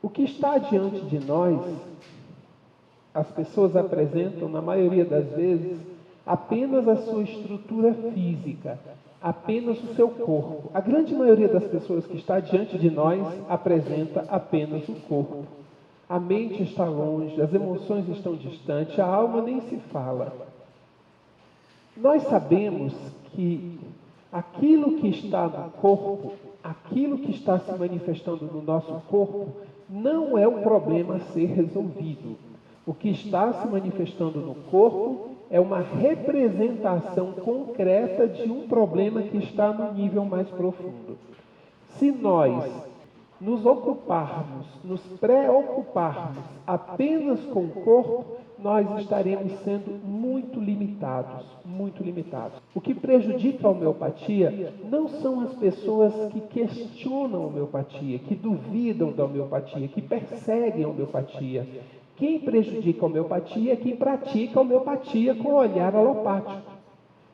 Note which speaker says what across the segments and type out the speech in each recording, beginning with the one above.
Speaker 1: O que está diante de nós, as pessoas apresentam, na maioria das vezes, apenas a sua estrutura física, apenas o seu corpo. A grande maioria das pessoas que está diante de nós apresenta apenas o corpo. A mente está longe, as emoções estão distantes, a alma nem se fala. Nós sabemos que aquilo que está no corpo, aquilo que está se manifestando no nosso corpo, não é o problema a ser resolvido. O que está se manifestando no corpo é uma representação concreta de um problema que está no nível mais profundo. Se nós nos ocuparmos, nos preocuparmos apenas com o corpo, nós estaremos sendo muito limitados, muito limitados. O que prejudica a homeopatia não são as pessoas que questionam a homeopatia, que duvidam da homeopatia, que perseguem a homeopatia. Quem prejudica a homeopatia é quem pratica a homeopatia com o olhar alopático,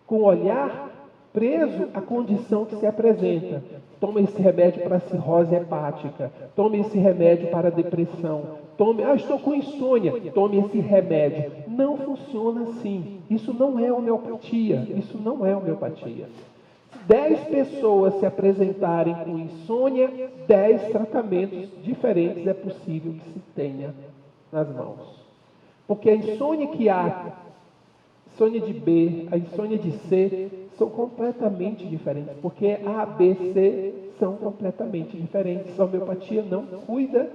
Speaker 1: com o olhar preso à condição que se apresenta. Toma esse remédio para cirrose hepática, tome esse remédio para depressão, estou com insônia, tome esse remédio. Não funciona assim. Isso não é homeopatia, isso não é homeopatia. 10 pessoas se apresentarem com insônia, 10 tratamentos diferentes é possível que se tenha nas mãos. Porque a insônia que há, insônia de B, a insônia de C, são completamente diferentes, porque A, B, C são completamente diferentes. A homeopatia não cuida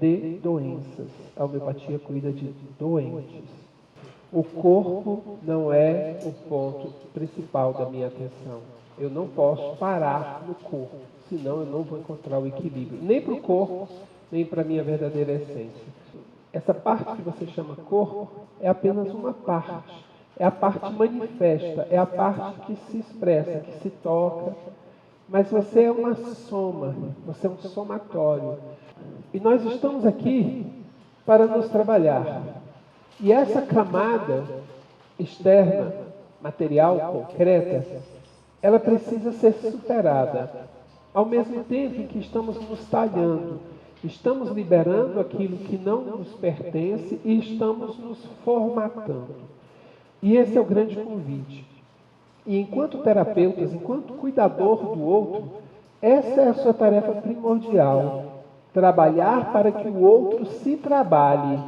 Speaker 1: de doenças, a homeopatia cuida de doentes. O corpo não é o ponto principal da minha atenção. Eu não posso parar no corpo, senão eu não vou encontrar o equilíbrio, nem para o corpo, nem para a minha verdadeira essência. Essa parte que você chama corpo é apenas uma parte. É a parte manifesta, é a parte que se expressa, que se toca. Mas você é uma soma, você é um somatório. E nós estamos aqui para nos trabalhar. E essa camada externa, material, concreta, ela precisa ser superada. Ao mesmo tempo em que estamos nos talhando, estamos liberando aquilo que não nos pertence e estamos nos formatando. E esse é o grande convite. E enquanto terapeutas, enquanto cuidador do outro, essa é a sua tarefa primordial. Trabalhar para que o outro se trabalhe.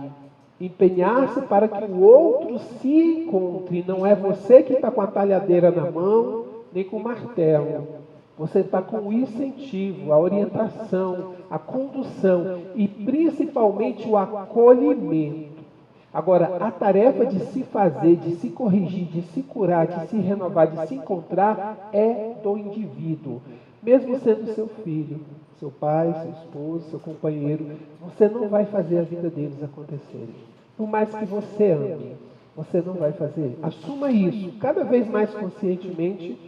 Speaker 1: Empenhar-se para que o outro se encontre. Não é você que está com a talhadeira na mão, nem com o martelo. Você está com o incentivo, a orientação, a condução e principalmente o acolhimento. Agora, a tarefa de se fazer, de se corrigir, de se curar, de se renovar, de se encontrar é do indivíduo. Mesmo sendo seu filho, seu pai, seu esposo, seu companheiro, você não vai fazer a vida deles acontecerem. Por mais que você ame, você não vai fazer. Assuma isso cada vez mais conscientemente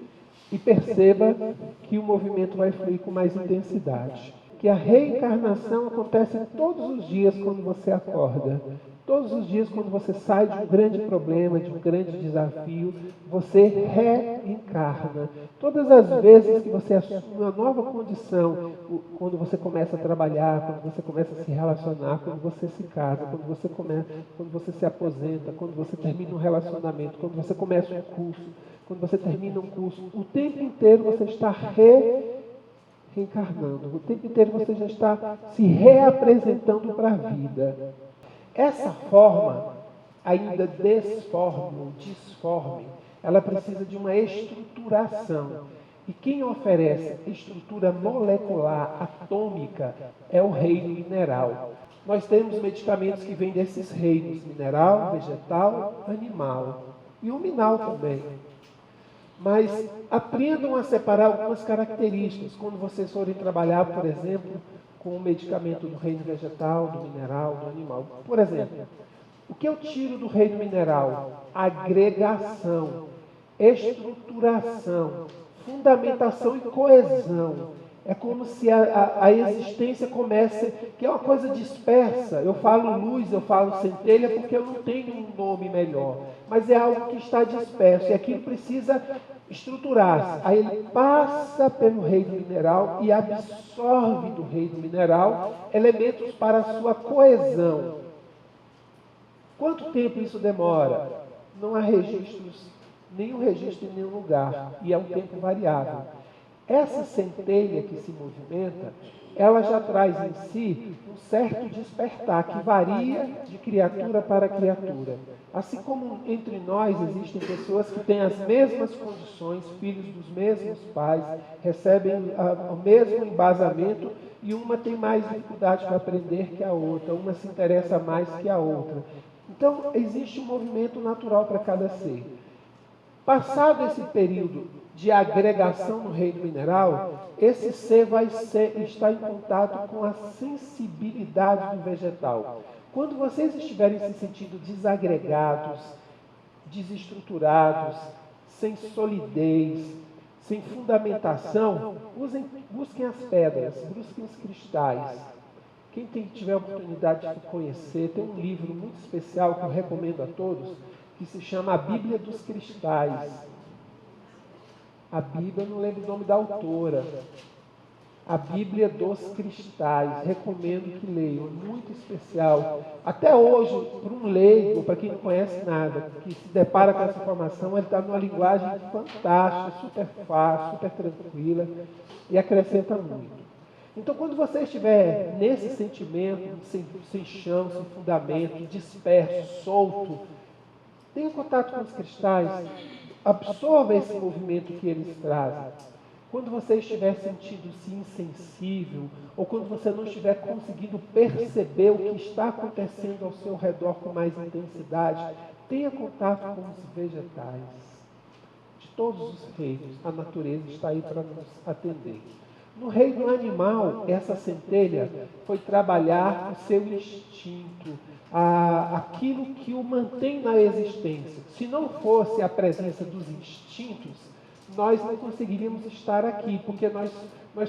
Speaker 1: e perceba que o movimento vai fluir com mais intensidade. Que a reencarnação acontece todos os dias quando você acorda. Todos os dias, quando você sai de um grande problema, de um grande desafio, você reencarna. Todas as vezes que você assume uma nova condição, quando você começa a trabalhar, quando você começa a se relacionar, quando você se casa, quando você se aposenta, quando você termina um relacionamento, quando você começa um curso, quando você termina um curso, o tempo inteiro você está reencarnando. O tempo inteiro você já está se reapresentando para a vida. Essa forma, ainda disforme, ela precisa de uma estruturação. E quem oferece estrutura molecular, atômica, é o reino mineral. Nós temos medicamentos que vêm desses reinos, mineral, vegetal, animal e luminal também. Mas aprendam a separar algumas características. Quando vocês forem trabalhar, por exemplo, com o medicamento do reino vegetal, do mineral, do animal. Por exemplo, o que eu tiro do reino mineral? Agregação, estruturação, fundamentação e coesão. É como se a existência comece, que é uma coisa dispersa. Eu falo luz, eu falo centelha, porque eu não tenho um nome melhor. Mas é algo que está disperso, e aquilo precisa estruturar-se. Aí ele passa pelo reino mineral e absorve do reino mineral elementos para a sua coesão. Quanto tempo isso demora? Não há registros, nenhum registro em nenhum lugar, e é um tempo variável. Essa centelha que se movimenta, ela já traz em si um certo despertar, que varia de criatura para criatura. Assim como entre nós existem pessoas que têm as mesmas condições, filhos dos mesmos pais, recebem o mesmo embasamento, e uma tem mais dificuldade para aprender que a outra, uma se interessa mais que a outra. Então, existe um movimento natural para cada ser. Passado esse período de agregação no reino mineral, esse ser vai estar em contato com a sensibilidade do vegetal. Quando vocês estiverem se sentindo desagregados, desestruturados, sem solidez, sem fundamentação, busquem as pedras, busquem os cristais. Quem tiver a oportunidade de conhecer, tem um livro muito especial que eu recomendo a todos, que se chama A Bíblia dos Cristais. A Bíblia, eu não lembro o nome da autora. A Bíblia dos Cristais. Recomendo que leiam, muito especial. Até hoje, para um leigo, para quem não conhece nada, que se depara com essa informação, ele está numa linguagem fantástica, super fácil, super tranquila, e acrescenta muito. Então, quando você estiver nesse sentimento, sem chão, sem fundamento, disperso, solto, tenha contato com os cristais, absorva esse movimento que eles trazem. Quando você estiver sentindo-se insensível, ou quando você não estiver conseguindo perceber o que está acontecendo ao seu redor com mais intensidade, tenha contato com os vegetais. De todos os reinos, a natureza está aí para nos atender. No reino animal, essa centelha foi trabalhar o seu instinto, aquilo que o mantém na existência. Se não fosse a presença dos instintos, nós não conseguiríamos estar aqui, porque nós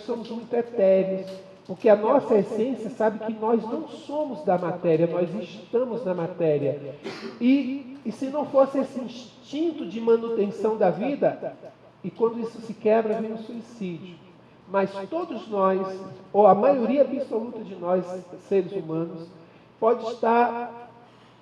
Speaker 1: somos muito etéreos, porque a nossa essência sabe que nós não somos da matéria, nós estamos na matéria. E se não fosse esse instinto de manutenção da vida, e quando isso se quebra, vem o suicídio. Mas todos nós, ou a maioria absoluta de nós, seres humanos, pode estar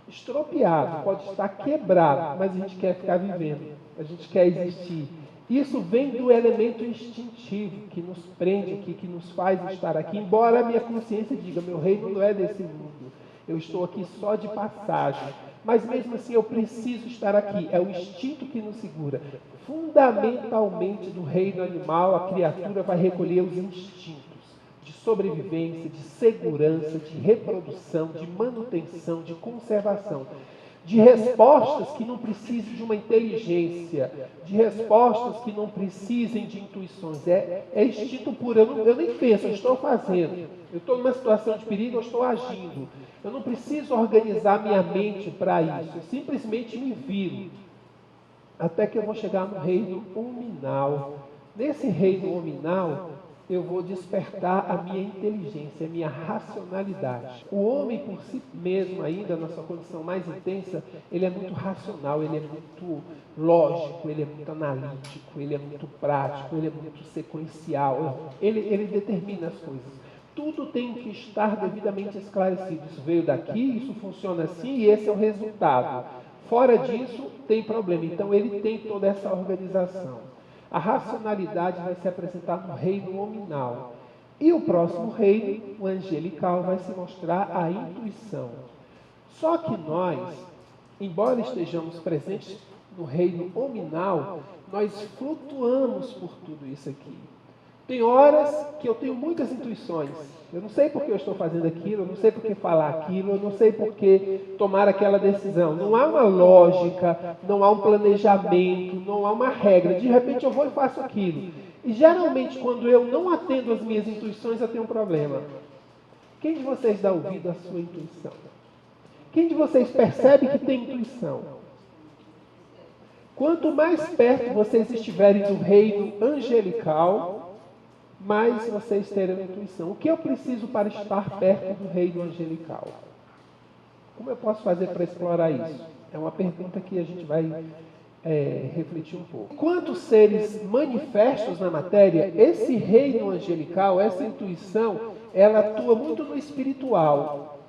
Speaker 1: estropiado, pode estar quebrado, mas a gente quer ficar vivendo, a gente quer existir. Isso vem do elemento instintivo que nos prende aqui, que nos faz estar aqui, embora a minha consciência diga, meu reino não é desse mundo, eu estou aqui só de passagem. Mas mesmo assim eu preciso estar aqui, é o instinto que nos segura. Fundamentalmente do reino animal, a criatura vai recolher os instintos de sobrevivência, de segurança, de reprodução, de manutenção, de conservação, de respostas que não precisem de uma inteligência, de respostas que não precisem de intuições. É instinto puro, eu nem penso, eu estou fazendo. Eu estou numa situação de perigo, eu estou agindo. Eu não preciso organizar minha mente para isso, eu simplesmente me viro. Até que eu vou chegar no reino hominal. Nesse reino hominal, eu vou despertar a minha inteligência, a minha racionalidade. O homem por si mesmo ainda, na sua condição mais intensa, ele é muito racional, ele é muito lógico, ele é muito analítico, ele é muito prático, ele é muito sequencial, ele determina as coisas. Tudo tem que estar devidamente esclarecido. Isso veio daqui, isso funciona assim e esse é o resultado. Fora disso, tem problema. Então, ele tem toda essa organização. A racionalidade vai se apresentar no reino hominal. E o próximo reino, o angelical, vai se mostrar a intuição. Só que nós, embora estejamos presentes no reino hominal, nós flutuamos por tudo isso aqui. Tem horas que eu tenho muitas intuições. Eu não sei por que eu estou fazendo aquilo, eu não sei por que falar aquilo, eu não sei por que tomar aquela decisão. Não há uma lógica, não há um planejamento, não há uma regra. De repente eu vou e faço aquilo. E geralmente quando eu não atendo às minhas intuições, eu tenho um problema. Quem de vocês dá ouvido à sua intuição? Quem de vocês percebe que tem intuição? Quanto mais perto vocês estiverem do reino angelical, mais vocês terão intuição. O que eu preciso para estar perto do reino angelical? Como eu posso fazer para explorar isso? É uma pergunta que a gente vai refletir um pouco. Enquanto seres manifestos na matéria, esse reino angelical, essa intuição, ela atua muito no espiritual,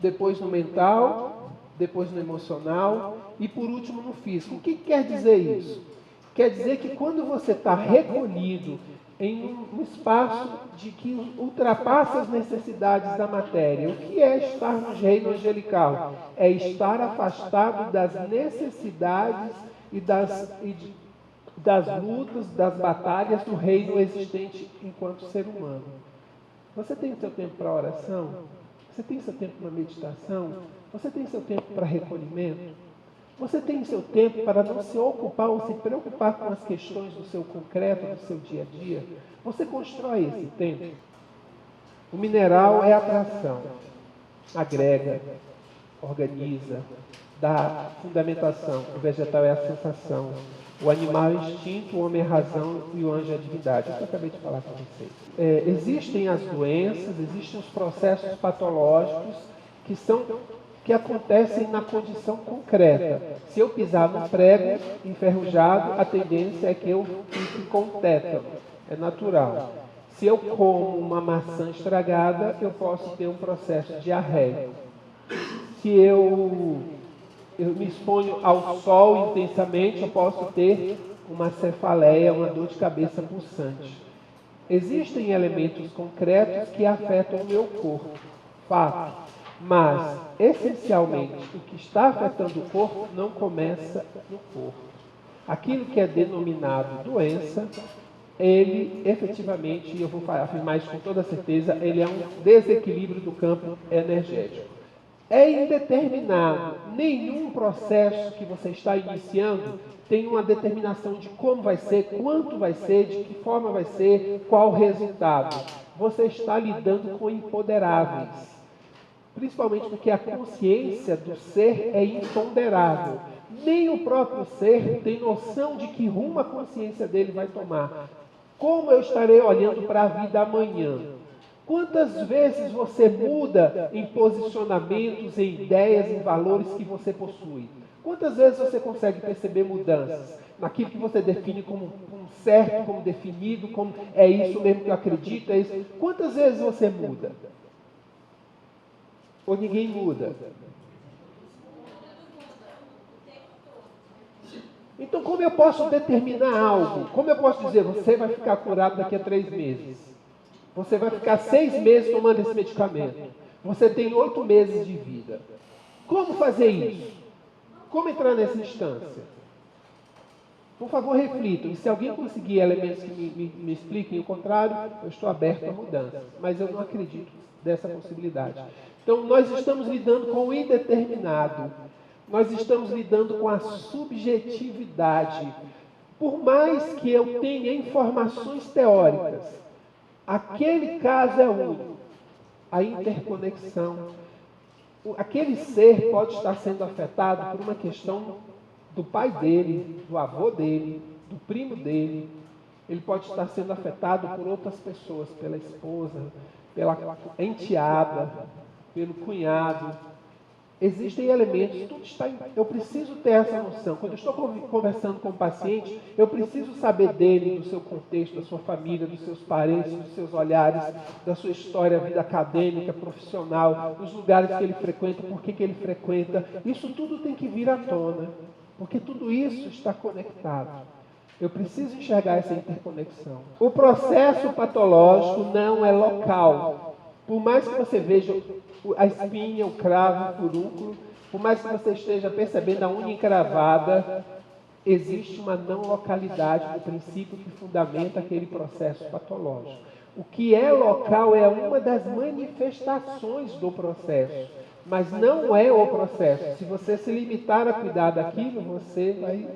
Speaker 1: depois no mental, depois no emocional e por último no físico. O que quer dizer isso? Quer dizer que quando você está recolhido em um espaço de que ultrapassa as necessidades da matéria, o que é estar no reino angelical? É estar afastado das necessidades e das lutas, das batalhas do reino existente enquanto ser humano. Você tem seu tempo para oração? Você tem seu tempo para meditação? Você tem seu tempo para recolhimento? Você tem seu tempo para não se ocupar ou se preocupar com as questões do seu concreto, do seu dia a dia? Você constrói esse tempo? O mineral é atração, agrega, organiza, dá fundamentação. O vegetal é a sensação. O animal é o instinto, o homem é a razão e o anjo é a divindade. Isso eu acabei de falar com vocês. Existem as doenças, existem os processos patológicos que acontecem na condição concreta. Se eu pisar no prego enferrujado, a tendência é que eu fique com tétano. É natural. Se eu como uma maçã estragada, eu posso ter um processo diarreico. Se eu me exponho ao sol intensamente, eu posso ter uma cefaleia, uma dor de cabeça pulsante. Existem elementos concretos que afetam o meu corpo, fato. Mas, essencialmente, o que está afetando o corpo não começa no corpo. Aquilo que é denominado doença, ele efetivamente, e eu vou afirmar isso com toda certeza, ele é um desequilíbrio do campo energético. É indeterminado. Nenhum processo que você está iniciando tem uma determinação de como vai ser, quanto vai ser, de que forma vai ser, qual o resultado. Você está lidando com imponderáveis. Principalmente porque a consciência do ser é imponderável. Nem o próprio ser tem noção de que rumo a consciência dele vai tomar. Como eu estarei olhando para a vida amanhã? Quantas vezes você muda em posicionamentos, em ideias, em valores que você possui? Quantas vezes você consegue perceber mudanças naquilo que você define como certo, como definido, como é isso mesmo que eu acredito, é isso? Quantas vezes você muda? Ou ninguém muda? Então, como eu posso determinar algo? Como eu posso dizer, você vai ficar curado daqui a 3 meses? Você vai ficar 6 meses tomando esse medicamento. Você tem 8 meses de vida. Como fazer isso? Como entrar nessa instância? Por favor, reflitam. E se alguém conseguir elementos que me expliquem o contrário, eu estou aberto à mudança. Mas eu não acredito dessa possibilidade. Então, nós estamos lidando com o indeterminado. Nós estamos lidando com a subjetividade. Por mais que eu tenha informações teóricas, aquele caso é único. A interconexão. Aquele ser pode estar sendo afetado por uma questão do pai dele, do avô dele, do primo dele. Ele pode estar sendo afetado por outras pessoas, pela esposa, pela enteada, pelo cunhado. Existem elementos, tudo está em... Eu preciso ter essa noção. Quando eu estou conversando com o paciente, eu preciso saber dele, do seu contexto, da sua família, dos seus parentes, dos seus olhares, da sua história, vida acadêmica, profissional, dos lugares que ele frequenta, por que ele frequenta. Isso tudo tem que vir à tona, porque tudo isso está conectado. Eu preciso enxergar essa interconexão. O processo patológico não é local. Por mais que você veja a espinha, o cravo, o furúnculo, por mais que você esteja percebendo a unha encravada, existe uma não localidade do princípio que fundamenta aquele processo patológico. O que é local é uma das manifestações do processo, mas não é o processo. Se você se limitar a cuidar daquilo, você vai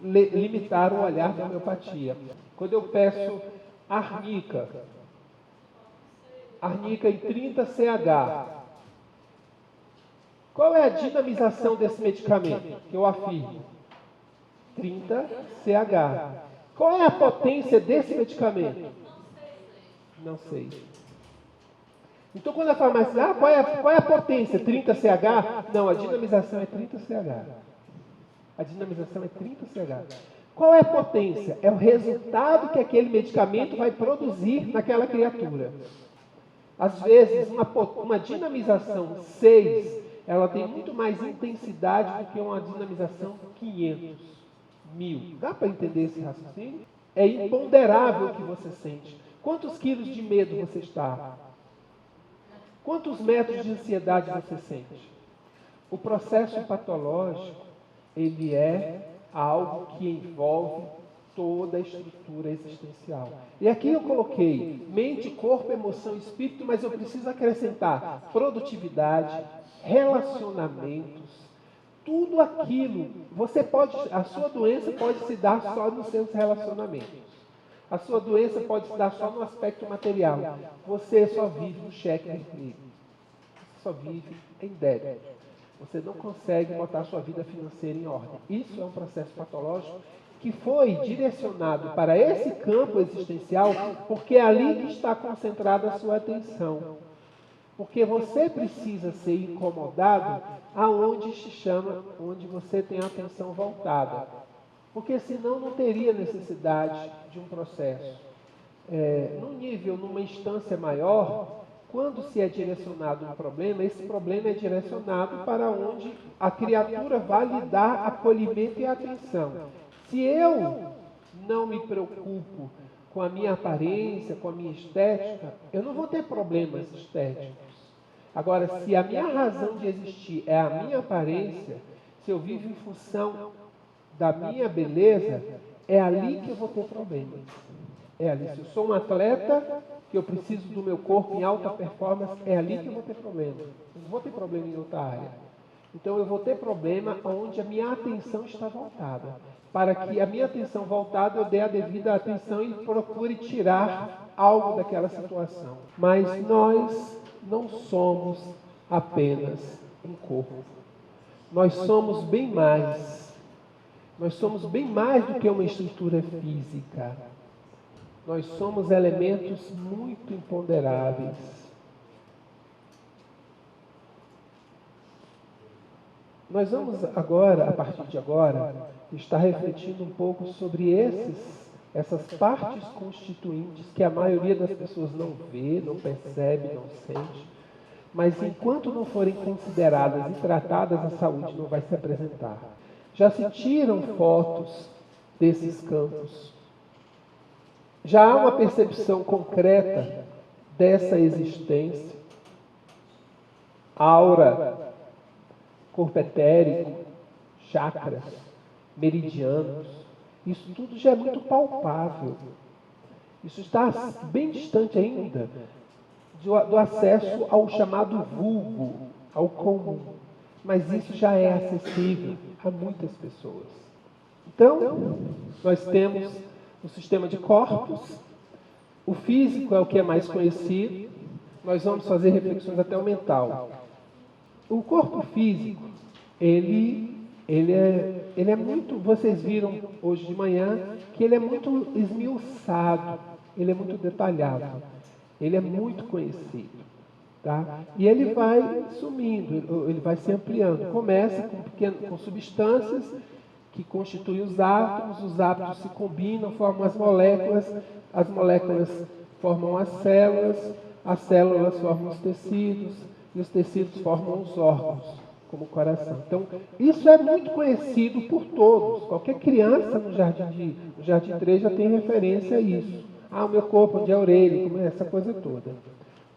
Speaker 1: limitar o olhar da homeopatia. Quando eu peço arnica em 30 CH, qual é a dinamização desse medicamento que eu afirmo? 30 CH. Qual é a potência desse medicamento? Não sei. Então, quando a farmácia qual é a potência? 30 CH? Não, a dinamização é 30 CH. A dinamização é 30 CH. Qual é a potência? É o resultado que aquele medicamento vai produzir naquela criatura. Às vezes, uma dinamização 6, ela tem muito mais intensidade do que uma dinamização 500, 1000. Dá para entender esse raciocínio? É imponderável o que você sente. Quantos quilos de medo você está? Quantos metros de ansiedade você sente? O processo patológico, ele é algo que envolve toda a estrutura existencial. E aqui eu coloquei mente, corpo, emoção, espírito, mas eu preciso acrescentar produtividade, relacionamentos, tudo aquilo. A sua doença pode se dar só nos seus relacionamentos. A sua doença pode se dar só no aspecto material. Você só vive no cheque vermelho. Você só vive em débito. Você não consegue botar a sua vida financeira em ordem. Isso é um processo patológico que foi direcionado para esse campo existencial, porque é ali que está concentrada a sua atenção. Porque você precisa ser incomodado aonde se chama, onde você tem a atenção voltada. Porque senão não teria necessidade de um processo. Num nível, numa instância maior, quando se é direcionado um problema, esse problema é direcionado para onde a criatura vai lhe dar acolhimento e atenção. Se eu não me preocupo com a minha aparência, com a minha estética, eu não vou ter problemas estéticos. Agora, se a minha razão de existir é a minha aparência, se eu vivo em função da minha beleza, é ali que eu vou ter problemas. É ali. Se eu sou um atleta, que eu preciso do meu corpo em alta performance, é ali que eu vou ter problema. Eu não vou ter problema em outra área. Então eu vou ter problema onde a minha atenção está voltada. Para que a minha atenção voltada eu dê a devida atenção e procure tirar algo daquela situação. Mas nós não somos apenas um corpo. Nós somos bem mais. Nós somos bem mais do que uma estrutura física. Nós somos elementos muito imponderáveis. Nós vamos agora, a partir de agora, estar refletindo um pouco sobre essas partes constituintes que a maioria das pessoas não vê, não percebe, não sente. Mas enquanto não forem consideradas e tratadas, a saúde não vai se apresentar. Já se tiram fotos desses campos. Já há uma percepção concreta dessa existência, aura, corpo etérico, chakras, meridianos. Isso tudo já é muito palpável. Isso está bem distante ainda do acesso ao chamado vulgo, ao comum. Mas isso já é acessível a muitas pessoas. Então, nós temos o sistema de corpos, o físico é o que é mais conhecido, nós vamos fazer reflexões até o mental. O corpo físico, ele é muito, vocês viram hoje de manhã, que ele é muito esmiuçado, ele é muito detalhado, ele é muito conhecido. Tá? E ele vai sumindo, ele vai se ampliando. Começa com substâncias que constituem os átomos se combinam, formam as moléculas formam as células formam os tecidos, e os tecidos formam os órgãos, como o coração. Então, isso é muito conhecido por todos. Qualquer criança no Jardim 3 já tem referência a isso. O meu corpo, onde é a orelha, como é essa coisa toda.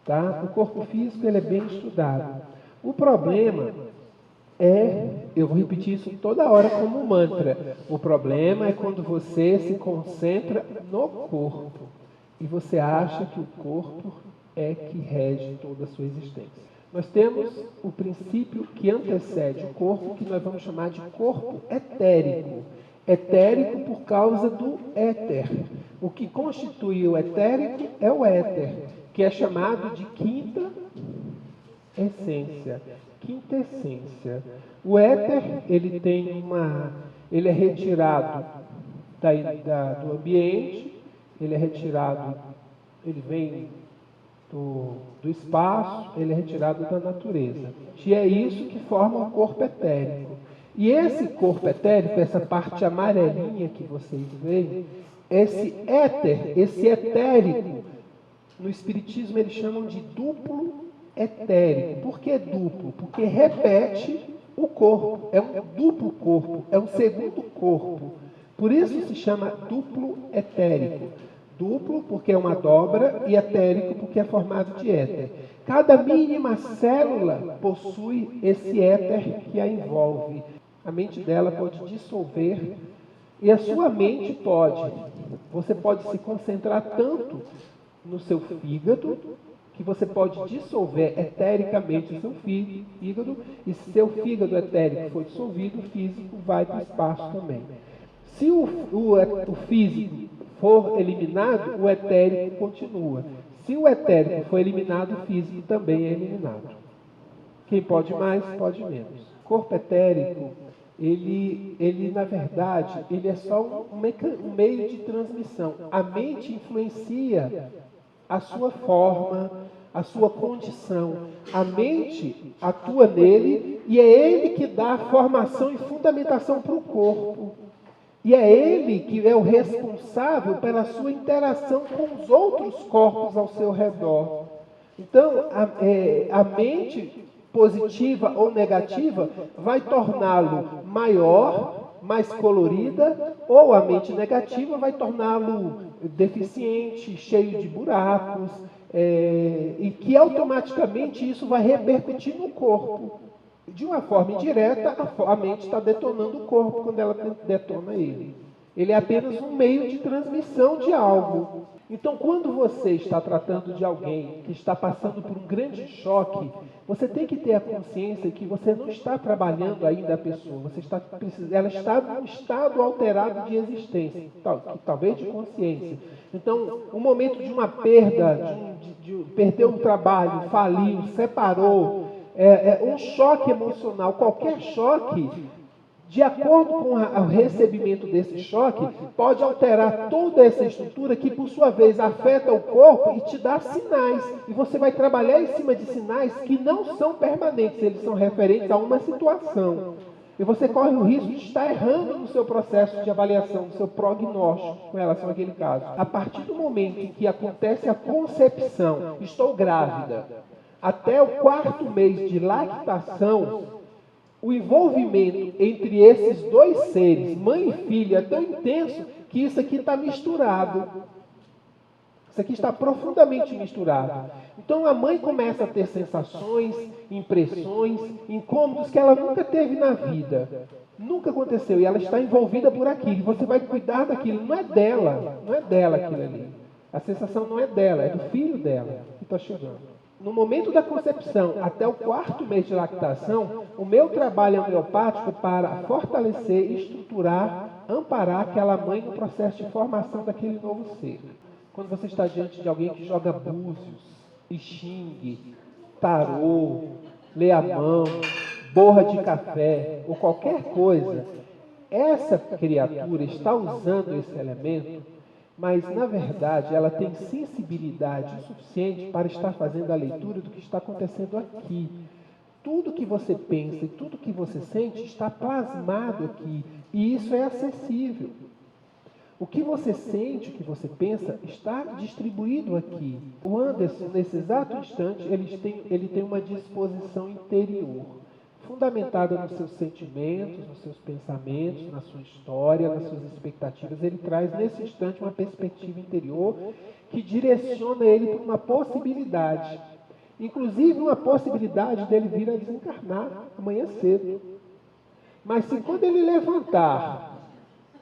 Speaker 1: Tá? O corpo físico ele é bem estudado. O problema eu vou repetir isso toda hora como um mantra. O problema é quando você se concentra no corpo e você acha que o corpo é que rege toda a sua existência. Nós temos o princípio que antecede o corpo, que nós vamos chamar de corpo etérico. Etérico por causa do éter. O que constitui o etérico é o éter, que é chamado de quinta essência. Quinta essência. O éter, ele é retirado do ambiente, ele é retirado, ele vem do espaço, ele é retirado da natureza. E é isso que forma o corpo etérico. E esse corpo etérico, essa parte amarelinha que vocês veem, esse éter, esse etérico, no Espiritismo eles chamam de duplo etérico. Por que duplo? Porque repete o corpo, é um duplo corpo, é um segundo corpo. Por isso se chama duplo etérico. Duplo porque é uma dobra e etérico porque é formado de éter. Cada mínima célula possui esse éter que a envolve. A mente dela pode dissolver e a sua mente pode. Você pode se concentrar tanto no seu fígado que você pode dissolver etericamente o seu fígado, e se seu fígado etérico for dissolvido, o físico vai para o espaço também. Se o físico for eliminado, o etérico continua. Se o etérico for eliminado, o físico também é eliminado. Quem pode mais, pode menos. Corpo etérico, ele na verdade, ele é só um meio de transmissão. A mente influencia a sua forma, a sua condição. A mente atua nele e é ele que dá a formação e fundamentação para o corpo. E é ele que é o responsável pela sua interação com os outros corpos ao seu redor. Então, a mente positiva ou negativa vai torná-lo maior, mais colorida, ou a mente negativa vai torná-lo deficiente, cheio de buracos, e que automaticamente isso vai repercutir no corpo. De uma forma indireta, a mente está detonando o corpo quando ela detona ele. Ele é apenas um meio de transmissão de algo. Então, quando você está tratando de alguém que está passando por um grande choque, você tem que ter a consciência que você não está trabalhando ainda a pessoa, ela está num estado alterado de existência, talvez de consciência. Então, o momento de uma perda, perdeu um trabalho, faliu, separou, um choque emocional, qualquer choque, de acordo com o recebimento desse choque, pode alterar toda essa estrutura que, por sua vez, afeta o corpo e te dá sinais. E você vai trabalhar em cima de sinais que não são permanentes, eles são referentes a uma situação. E você corre o risco de estar errando no seu processo de avaliação, no seu prognóstico com relação àquele caso. A partir do momento em que acontece a concepção, estou grávida, até o 4º mês de lactação, o envolvimento entre esses dois seres, mãe e filho, é tão intenso que isso aqui está misturado. Isso aqui está profundamente misturado. Então a mãe começa a ter sensações, impressões, incômodos que ela nunca teve na vida. Nunca aconteceu. E ela está envolvida por aquilo. Você vai cuidar daquilo. Não é dela. Não é dela aquilo ali. A sensação não é dela, é do filho dela que está chegando. No momento da concepção até o 4º mês de lactação, o meu trabalho é homeopático para fortalecer, estruturar, amparar aquela mãe no processo de formação daquele novo ser. Quando você está diante de alguém que joga búzios, xingue, tarô, lê a mão, borra de café ou qualquer coisa, essa criatura está usando esse elemento, mas, na verdade, ela tem sensibilidade suficiente para estar fazendo a leitura do que está acontecendo aqui. Tudo que você pensa e tudo que você sente está plasmado aqui, e isso é acessível. O que você sente, o que você pensa, está distribuído aqui. O Anderson, nesse exato instante, ele tem uma disposição interior, fundamentada nos seus sentimentos, nos seus pensamentos, na sua história, nas suas expectativas. Ele traz nesse instante uma perspectiva interior que direciona ele para uma possibilidade. Inclusive uma possibilidade dele vir a desencarnar amanhã cedo. Mas se quando ele levantar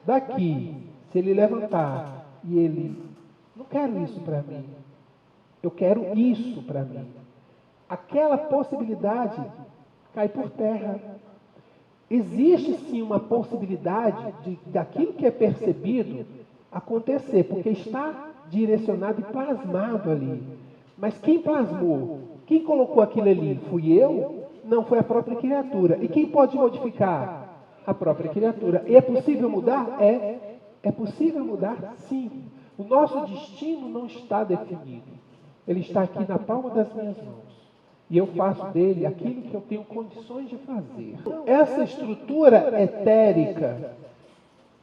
Speaker 1: daqui, se ele levantar e ele, não quero isso para mim, eu quero isso para mim, aquela possibilidade cai por terra. Existe sim uma possibilidade daquilo que é percebido acontecer, porque está direcionado e plasmado ali. Mas quem plasmou? Quem colocou aquilo ali? Fui eu? Não, foi a própria criatura. E quem pode modificar? A própria criatura. E é possível mudar? É possível mudar? Sim. O nosso destino não está definido. Ele está aqui na palma das minhas mãos. e eu faço dele aquilo que eu tenho condições de fazer. Essa estrutura etérica,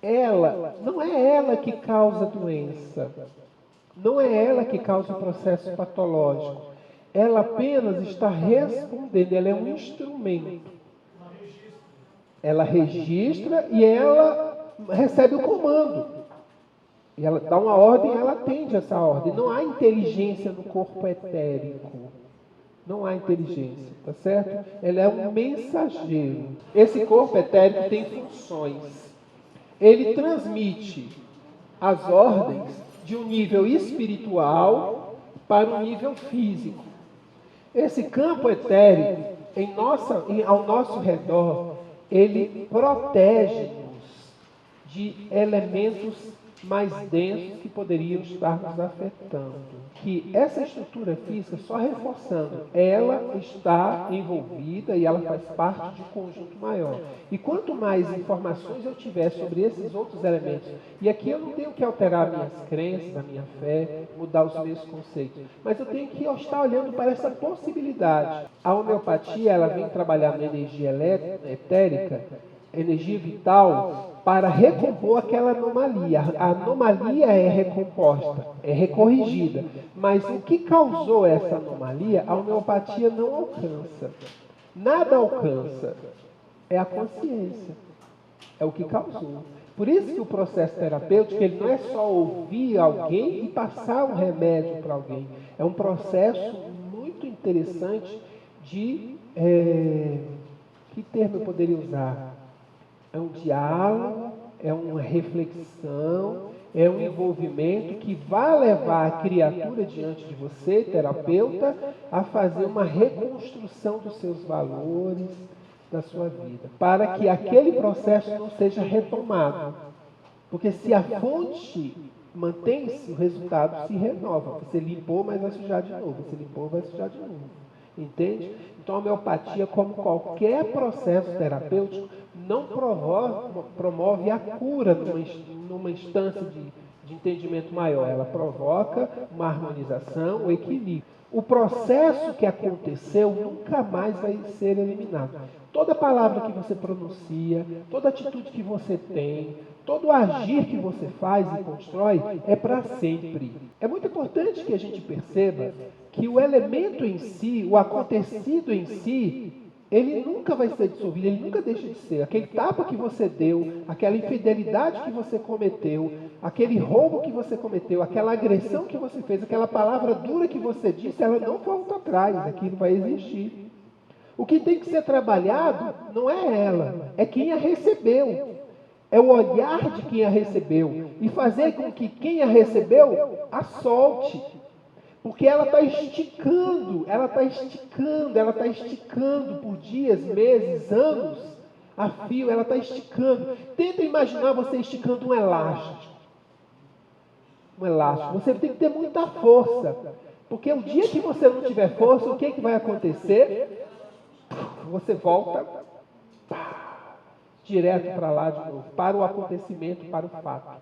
Speaker 1: ela não é ela que causa doença, não é ela que causa o processo patológico. Ela apenas está respondendo, ela é um instrumento. Ela registra e ela recebe o comando. E ela dá uma ordem e ela atende essa ordem. Não há inteligência no corpo etérico. Não há inteligência, tá certo? Ela é um mensageiro. Esse corpo etérico tem funções. Ele transmite as ordens de um nível espiritual para um nível físico. Esse campo etérico, ao nosso redor, ele protege-nos de elementos mais densos que poderiam estar nos afetando. Que essa estrutura física, só reforçando, ela está envolvida e ela faz parte de um conjunto maior. E quanto mais informações eu tiver sobre esses outros elementos, e aqui eu não tenho que alterar minhas crenças, a minha fé, mudar os meus conceitos, mas eu tenho que estar olhando para essa possibilidade. A homeopatia, ela vem trabalhar na energia etérica, energia vital, para recompor aquela anomalia. A anomalia é recomposta, é recorrigida. Mas o que causou essa anomalia, a homeopatia não alcança. Nada alcança. É a consciência. É o que causou. Por isso que o processo terapêutico, ele não é só ouvir alguém e passar um remédio para alguém. É um processo muito interessante de... que termo eu poderia usar? É um diálogo, é uma reflexão, é um envolvimento que vai levar a criatura diante de você, terapeuta, a fazer uma reconstrução dos seus valores, da sua vida, para que aquele processo não seja retomado. Porque se a fonte mantém-se, o resultado se renova. Você limpou, mas vai sujar de novo. Você limpou, vai sujar de novo. Entende? Então, a homeopatia, como qualquer processo terapêutico, não promove a cura numa instância de entendimento maior. Ela provoca uma harmonização, um equilíbrio. O processo que aconteceu nunca mais vai ser eliminado. Toda palavra que você pronuncia, toda atitude que você tem, todo agir que você faz e constrói é para sempre. É muito importante que a gente perceba que o elemento em si, o acontecido em si, ele nunca vai ser dissolvido, ele nunca deixa de ser. Aquele tapa que você deu, aquela infidelidade que você cometeu, aquele roubo que você cometeu, aquela agressão que você fez, aquela palavra dura que você disse, ela não volta atrás, aquilo vai existir. O que tem que ser trabalhado não é ela, é quem a recebeu. É o olhar de quem a recebeu e fazer com que quem a recebeu a solte. Porque ela está esticando por dias, meses, anos, a fio, ela está esticando. Tenta imaginar você esticando um elástico. Um elástico. Você tem que ter muita força. Porque o dia que você não tiver força, o que, que vai acontecer? Você volta direto para lá de novo, para o acontecimento, para o fato.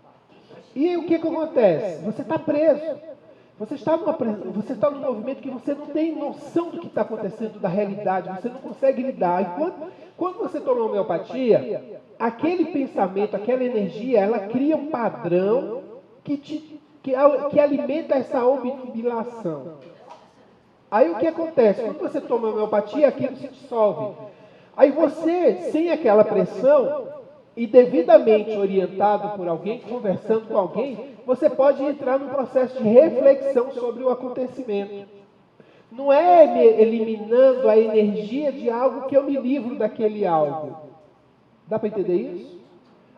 Speaker 1: E aí, o que, que acontece? Você está preso. Você está num movimento que você não tem noção do que está acontecendo, da realidade, você não consegue lidar. E quando você toma homeopatia, aquele pensamento, aquela energia, ela cria um padrão que alimenta essa obnubilação. Aí o que acontece? Quando você toma homeopatia, aquilo se dissolve. Aí você, sem aquela pressão, e devidamente orientado por alguém, conversando com alguém, você pode entrar num processo de reflexão sobre o acontecimento. Não é eliminando a energia de algo que eu me livro daquele algo. Dá para entender isso?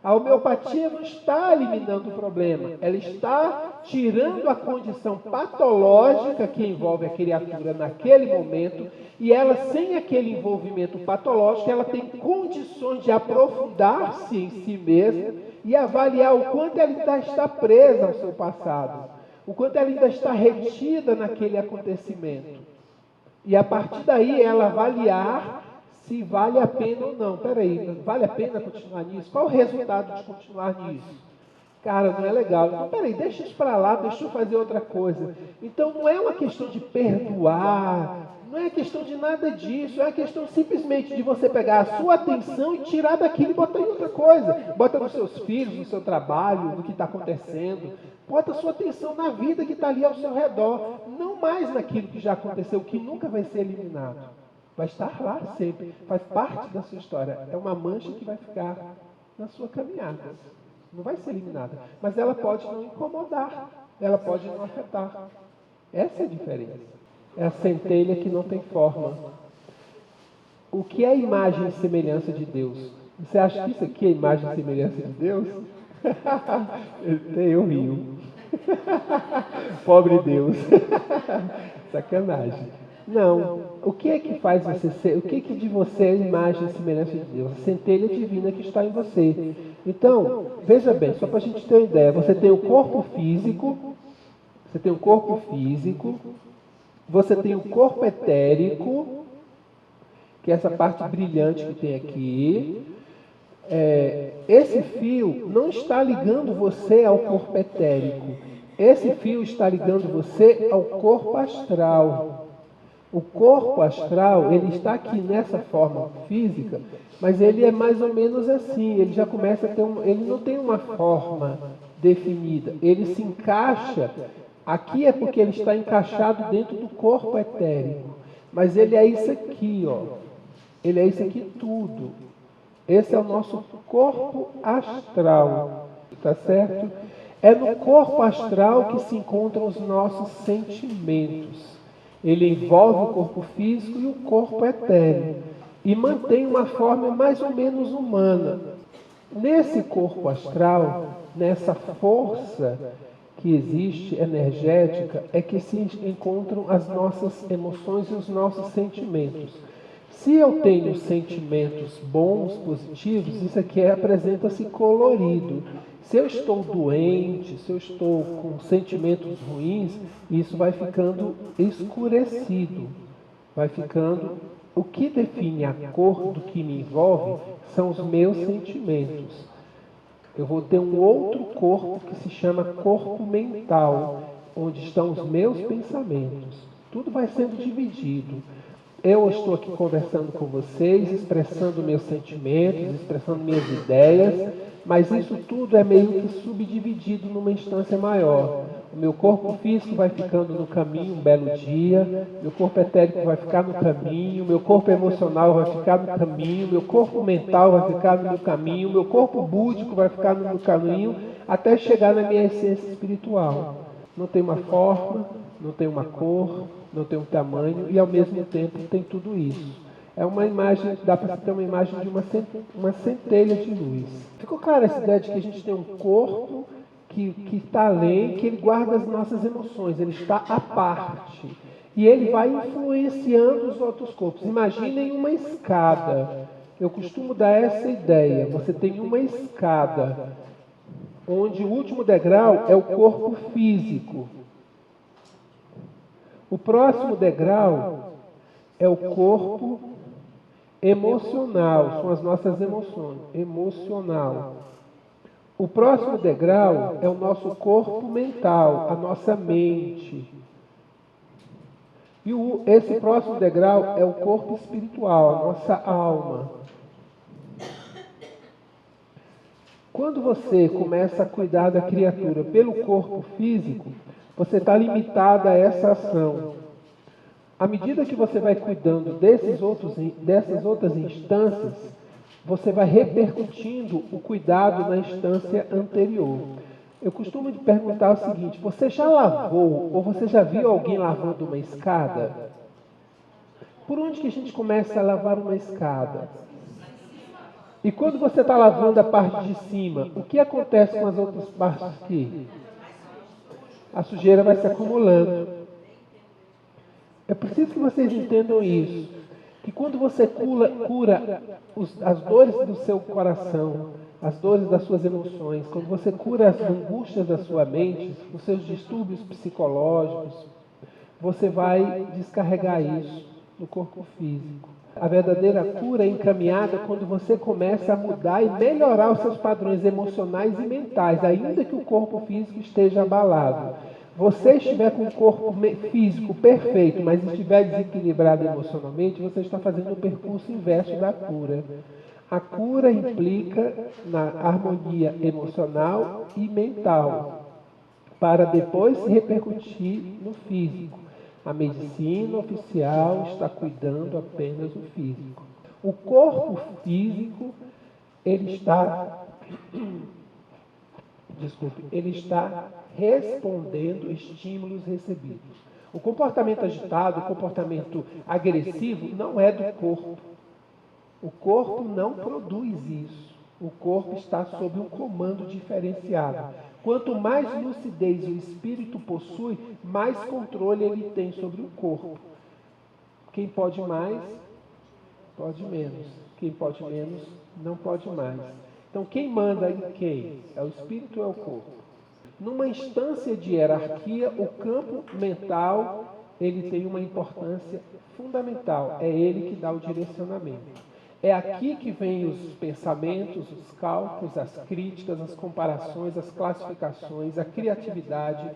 Speaker 1: A homeopatia não está eliminando o problema, ela está tirando a condição patológica que envolve a criatura naquele momento, e ela, sem aquele envolvimento patológico, ela tem condições de aprofundar-se em si mesma e avaliar o quanto ela ainda está presa ao seu passado, o quanto ela ainda está retida naquele acontecimento. E a partir daí ela avaliar se vale a pena ou não. Peraí, vale a pena continuar nisso? Qual o resultado de continuar nisso? Cara, não é legal. Então, peraí, deixa isso para lá, deixa eu fazer outra coisa. Então, não é uma questão de perdoar. Não é questão de nada disso, é uma questão simplesmente de você pegar a sua atenção e tirar daquilo e botar em outra coisa. Bota nos seus filhos, no seu trabalho, no que está acontecendo. Bota a sua atenção na vida que está ali ao seu redor, não mais naquilo que já aconteceu, que nunca vai ser eliminado. Vai estar lá sempre, faz parte da sua história. É uma mancha que vai ficar na sua caminhada. Não vai ser eliminada, mas ela pode não incomodar, ela pode não afetar. Essa é a diferença. É a centelha que não tem forma. O que é a imagem e semelhança de Deus? Você acha que isso aqui é imagem e semelhança de Deus? Eu rio. Pobre Deus. Sacanagem. Não. O que é que faz você ser? O que é que de você é a imagem e semelhança de Deus? A centelha divina que está em você. Então, veja bem, só para a gente ter uma ideia. Você tem o corpo físico. Você tem o corpo físico. Você tem o corpo etérico, que é essa parte brilhante que tem aqui. Esse fio não está ligando você ao corpo etérico. Esse fio está ligando você ao corpo astral. O corpo astral, ele está aqui nessa forma física, mas ele é mais ou menos assim. Ele já começa a ter ele não tem uma forma definida. Ele se encaixa. Aqui é porque ele está encaixado dentro do corpo etérico. Mas ele é isso aqui, ó. Ele é isso aqui tudo. Esse é o nosso corpo astral. Tá certo? É no corpo astral que se encontram os nossos sentimentos. Ele envolve o corpo físico e o corpo etérico. E mantém uma forma mais ou menos humana. Nesse corpo astral, nessa força que existe, energética, é que se encontram as nossas emoções e os nossos sentimentos. Se eu tenho sentimentos bons, positivos, isso aqui apresenta-se colorido. Se eu estou doente, se eu estou com sentimentos ruins, isso vai ficando escurecido. Vai ficando... O que define a cor do que me envolve são os meus sentimentos. Eu vou ter um outro corpo que se chama corpo mental, onde estão os meus pensamentos. Tudo vai sendo dividido. Eu estou aqui conversando com vocês, expressando meus sentimentos, expressando minhas ideias, mas isso tudo é meio que subdividido numa instância maior. O meu corpo físico vai ficando no caminho um belo dia, meu corpo etérico vai ficar no caminho, meu corpo emocional vai ficar no caminho, meu corpo mental vai ficar no meu caminho, meu corpo búdico vai ficar no meu caminho, até chegar na minha essência espiritual. Não tem uma forma, não tem uma cor, não tem um tamanho e ao mesmo tempo tem tudo isso. É uma imagem, dá para ter uma imagem de uma centelha de luz. Ficou clara essa ideia de que a gente tem um corpo que está além, que ele guarda as nossas emoções, ele está à parte. E ele vai influenciando os outros corpos. Imaginem uma escada. Eu costumo dar essa ideia. Você tem uma escada, onde o último degrau é o corpo físico. O próximo degrau é o corpo emocional, são as nossas emoções, emocional. O próximo degrau é o nosso corpo mental, a nossa mente. E esse próximo degrau é o corpo espiritual, a nossa alma. Quando você começa a cuidar da criatura pelo corpo físico, você está limitado a essa ação. À medida que você vai cuidando dessas outras instâncias, você vai repercutindo o cuidado na instância anterior. Eu costumo te perguntar o seguinte: você já lavou ou você já viu alguém lavando uma escada? Por onde que a gente começa a lavar uma escada? E quando você está lavando a parte de cima, o que acontece com as outras partes aqui? A sujeira vai se acumulando. É preciso que vocês entendam isso. Que quando você cura as dores do seu coração, as dores das suas emoções, quando você cura as angústias da sua mente, os seus distúrbios psicológicos, você vai descarregar isso no corpo físico. A verdadeira cura é encaminhada quando você começa a mudar e melhorar os seus padrões emocionais e mentais, ainda que o corpo físico esteja abalado. você estiver com o corpo físico perfeito, mas estiver desequilibrado emocionalmente, você está fazendo o percurso inverso da cura. A cura implica na harmonia emocional e mental, para depois se repercutir no físico. A medicina oficial está cuidando apenas do físico. O corpo físico, ele está respondendo estímulos recebidos. O comportamento agitado, o comportamento agressivo não é do corpo. O corpo não produz isso. O corpo está sob um comando diferenciado. Quanto mais lucidez o espírito possui, mais controle ele tem sobre o corpo. Quem pode mais, pode menos. Quem pode menos, não pode mais. Então, quem manda em quem? É o espírito ou é o corpo? Numa instância de hierarquia, o campo mental ele tem uma importância fundamental. É ele que dá o direcionamento. É aqui que vêm os pensamentos, os cálculos, as críticas, as comparações, as classificações, a criatividade.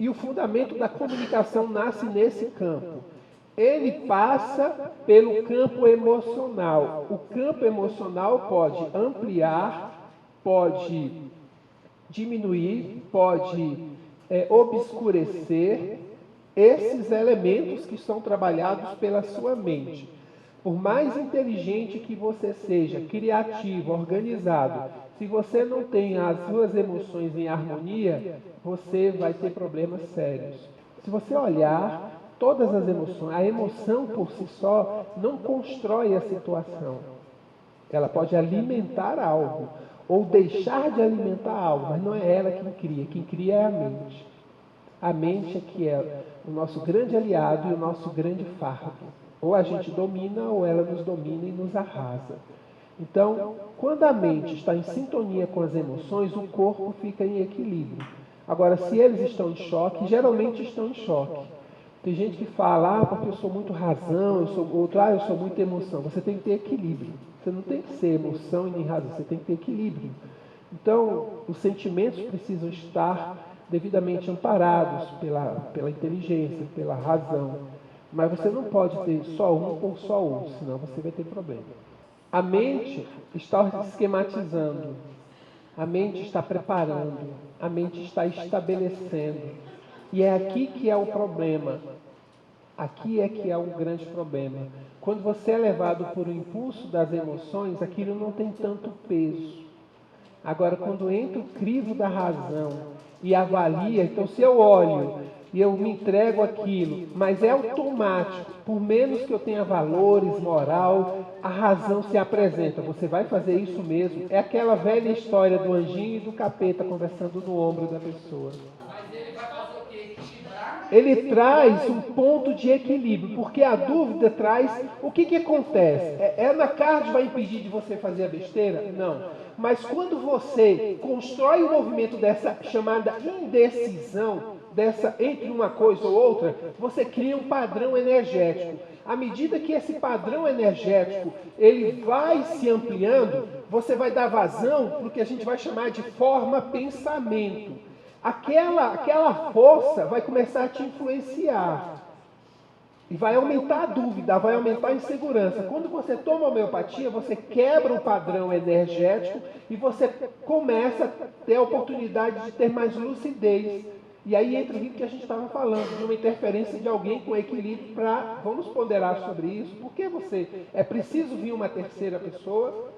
Speaker 1: E o fundamento da comunicação nasce nesse campo. Ele passa pelo campo emocional. O campo emocional pode ampliar, pode diminuir, pode obscurecer esses elementos que são trabalhados pela sua mente. Por mais inteligente que você seja, criativo, organizado, se você não tem as suas emoções em harmonia, você vai ter problemas sérios. Se você olhar todas as emoções, a emoção por si só não constrói a situação. Ela pode alimentar algo, ou deixar de alimentar algo, mas não é ela quem cria. Quem cria é a mente. A mente é que é o nosso grande aliado e o nosso grande fardo. Ou a gente domina, ou ela nos domina e nos arrasa. Então, quando a mente está em sintonia com as emoções, o corpo fica em equilíbrio. Agora, se eles estão em choque, geralmente estão em choque. Tem gente que fala, porque eu sou muito razão, eu sou muita emoção. Você tem que ter equilíbrio. Você não tem que ser emoção e nem razão, você tem que ter equilíbrio. Então, os sentimentos precisam estar devidamente amparados pela inteligência, pela razão. Mas você não pode ter só um ou só outro, senão você vai ter problema. A mente está esquematizando, a mente está preparando, a mente está estabelecendo. E é aqui que é o problema. Aqui é que é o grande problema. Quando você é levado por um impulso das emoções, aquilo não tem tanto peso. Agora, quando entra o crivo da razão e avalia, então se eu olho e eu me entrego àquilo, mas é automático, por menos que eu tenha valores, moral, a razão se apresenta. Você vai fazer isso mesmo? É aquela velha história do anjinho e do capeta conversando no ombro da pessoa. Ele traz um ponto de equilíbrio, porque a dúvida traz... O que acontece? Na carne vai impedir de você fazer a besteira? Não. Mas quando você constrói o movimento dessa chamada indecisão, entre uma coisa ou outra, você cria um padrão energético. À medida que esse padrão energético ele vai se ampliando, você vai dar vazão para o que a gente vai chamar de forma-pensamento. Aquela força vai começar a te influenciar. E vai aumentar a dúvida, vai aumentar a insegurança. Quando você toma homeopatia, você quebra o padrão energético e você começa a ter a oportunidade de ter mais lucidez. E aí entra aquilo que a gente estava falando, de uma interferência de alguém com equilíbrio para... Vamos ponderar sobre isso. Por que você... É preciso vir uma terceira pessoa,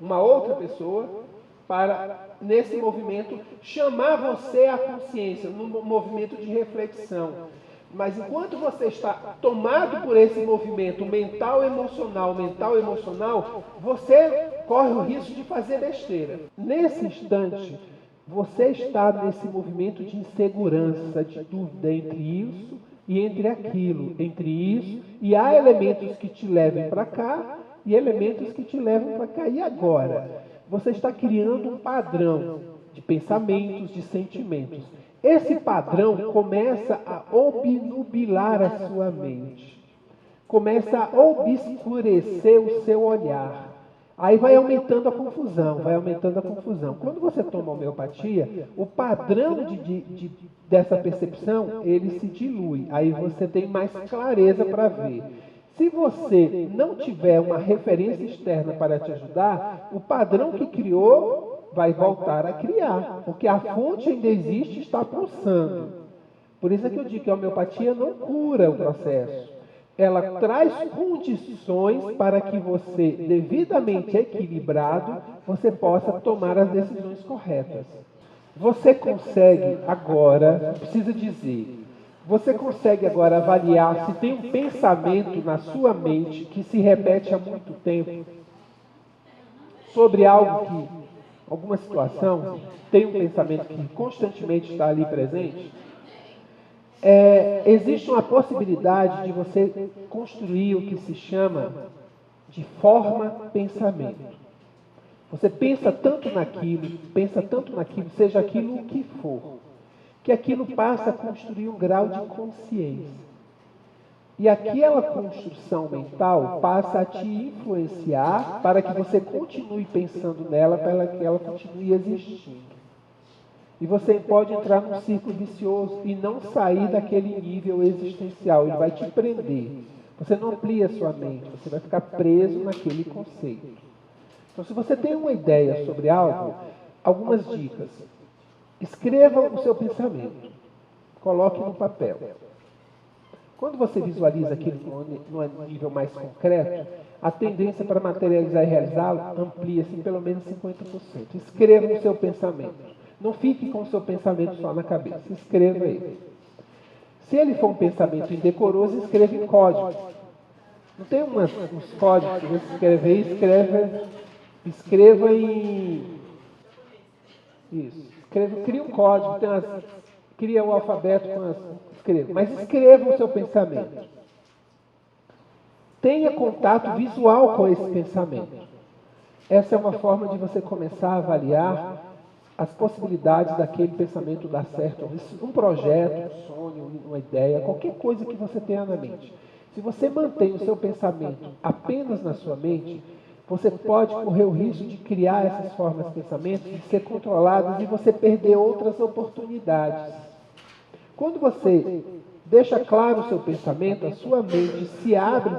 Speaker 1: uma outra pessoa, para, nesse movimento, chamar você à consciência, num movimento de reflexão. Mas enquanto você está tomado por esse movimento mental-emocional, você corre o risco de fazer besteira. Nesse instante, você está nesse movimento de insegurança, de dúvida entre isso e entre aquilo, entre isso, e há elementos que te levem para cá e elementos que te levam para cá. E agora? Você está criando um padrão de pensamentos, de sentimentos. Esse padrão começa a obnubilar a sua mente. Começa a obscurecer o seu olhar. Aí vai aumentando a confusão, vai aumentando a confusão. Quando você toma homeopatia, o padrão dessa percepção, ele se dilui. Aí você tem mais clareza para ver. Se você não tiver uma referência externa para te ajudar, o padrão que criou vai voltar a criar, porque a fonte ainda existe e está pulsando. Por isso é que eu digo que a homeopatia não cura o processo. Ela traz condições para que você, devidamente equilibrado, você possa tomar as decisões corretas. Você consegue agora, preciso dizer, você consegue agora avaliar se tem um pensamento na sua mente que se repete há muito tempo sobre algo que, alguma situação, tem um pensamento que constantemente está ali presente? Existe uma possibilidade de você construir o que se chama de forma-pensamento. Você pensa tanto naquilo, seja aquilo o que for, que aquilo passa a construir um grau de consciência. E aquela construção mental passa a te influenciar para que você continue pensando nela, para que ela continue existindo. E você pode entrar num círculo vicioso e não sair daquele nível existencial. Ele vai te prender. Você não amplia a sua mente, você vai ficar preso naquele conceito. Então, se você tem uma ideia sobre algo, algumas dicas. Escreva o seu pensamento. Coloque no papel. Quando você visualiza aquilo num nível mais concreto, a tendência para materializar e realizá-lo amplia-se em pelo menos 50%. Escreva o seu pensamento. Não fique com o seu pensamento só na cabeça. Escreva ele. Se ele for um pensamento indecoroso, escreva em código. Não tem uns códigos que você escrever? Escreva em... Isso. Cria um código. Cria o alfabeto com as... Escreva. Mas escreva o seu pensamento. Tenha contato visual com esse pensamento. Essa é uma forma de você começar a avaliar as possibilidades daquele pensamento dar certo. Um projeto, um sonho, uma ideia, qualquer coisa que você tenha na mente. Se você mantém o seu pensamento apenas na sua mente, você pode correr o risco de criar essas formas de pensamento, de ser controladas e você perder outras oportunidades. Quando você deixa claro o seu pensamento, a sua mente se abre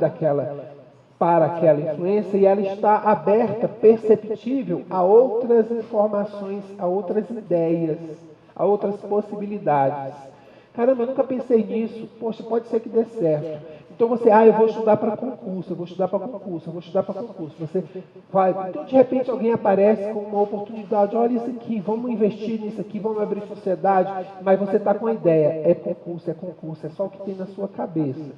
Speaker 1: para aquela influência e ela está aberta, perceptível a outras informações, a outras ideias, a outras possibilidades. Caramba, eu nunca pensei nisso. Poxa, pode ser que dê certo. Então você, eu vou estudar para concurso, eu vou estudar para concurso, eu vou estudar para concurso. Você vai. Então, de repente, alguém aparece com uma oportunidade. Olha isso aqui, vamos investir nisso aqui, vamos abrir sociedade. Mas você está com a ideia, é concurso, é só o que tem na sua cabeça.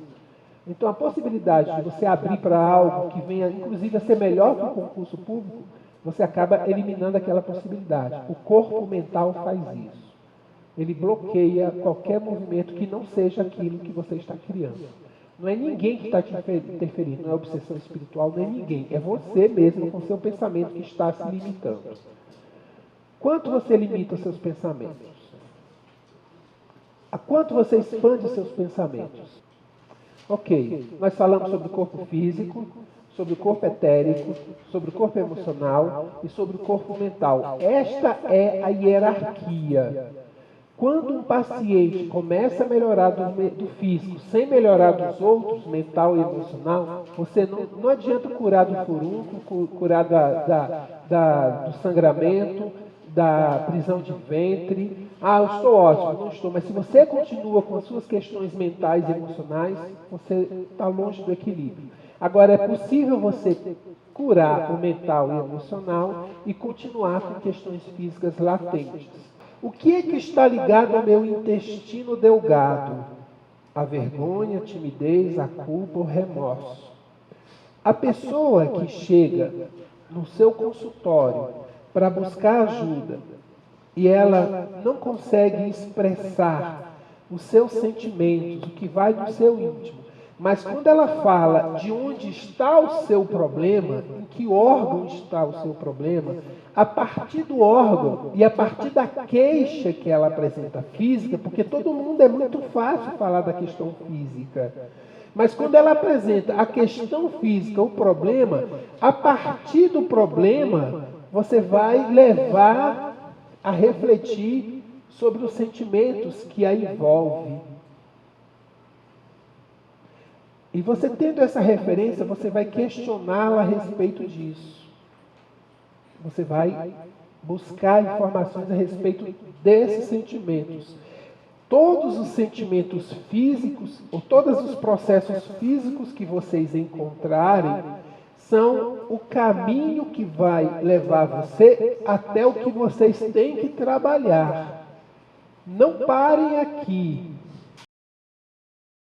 Speaker 1: Então, a possibilidade de você abrir para algo que venha, inclusive, a ser melhor que o concurso público, você acaba eliminando aquela possibilidade. O corpo mental faz isso. Ele bloqueia qualquer movimento que não seja aquilo que você está criando. Não é ninguém que está te interferindo, não é obsessão espiritual, não é ninguém. É você mesmo com seu pensamento que está se limitando. Quanto você limita os seus pensamentos? A quanto você expande os seus pensamentos? Ok, nós falamos sobre o corpo físico, sobre o corpo etérico, sobre o corpo emocional e sobre o corpo mental. Esta é a hierarquia. Quando um paciente começa a melhorar do físico sem melhorar dos outros, mental e emocional, você não adianta curar do furúnculo, curar do sangramento, da prisão de ventre. Eu estou ótimo, não estou. Mas se você continua com as suas questões mentais e emocionais, você está longe do equilíbrio. Agora, é possível você curar o mental e emocional e continuar com questões físicas latentes. O que é que está ligado ao meu intestino delgado? A vergonha, a timidez, a culpa, o remorso. A pessoa que chega no seu consultório para buscar ajuda e ela não consegue expressar os seus sentimentos, o que vai do seu íntimo, mas quando ela fala de onde está o seu problema, em que órgão está o seu problema, a partir do órgão e a partir da queixa que ela apresenta física, porque todo mundo é muito fácil falar da questão física, Mas quando ela apresenta a questão física, o problema, a partir do problema, você vai levar a refletir sobre os sentimentos que a envolvem. E você tendo essa referência, você vai questioná-la a respeito disso. Você vai buscar informações a respeito desses sentimentos. Todos os sentimentos físicos, ou todos os processos físicos que vocês encontrarem, são o caminho que vai levar você até o que vocês têm que trabalhar. Não parem aqui.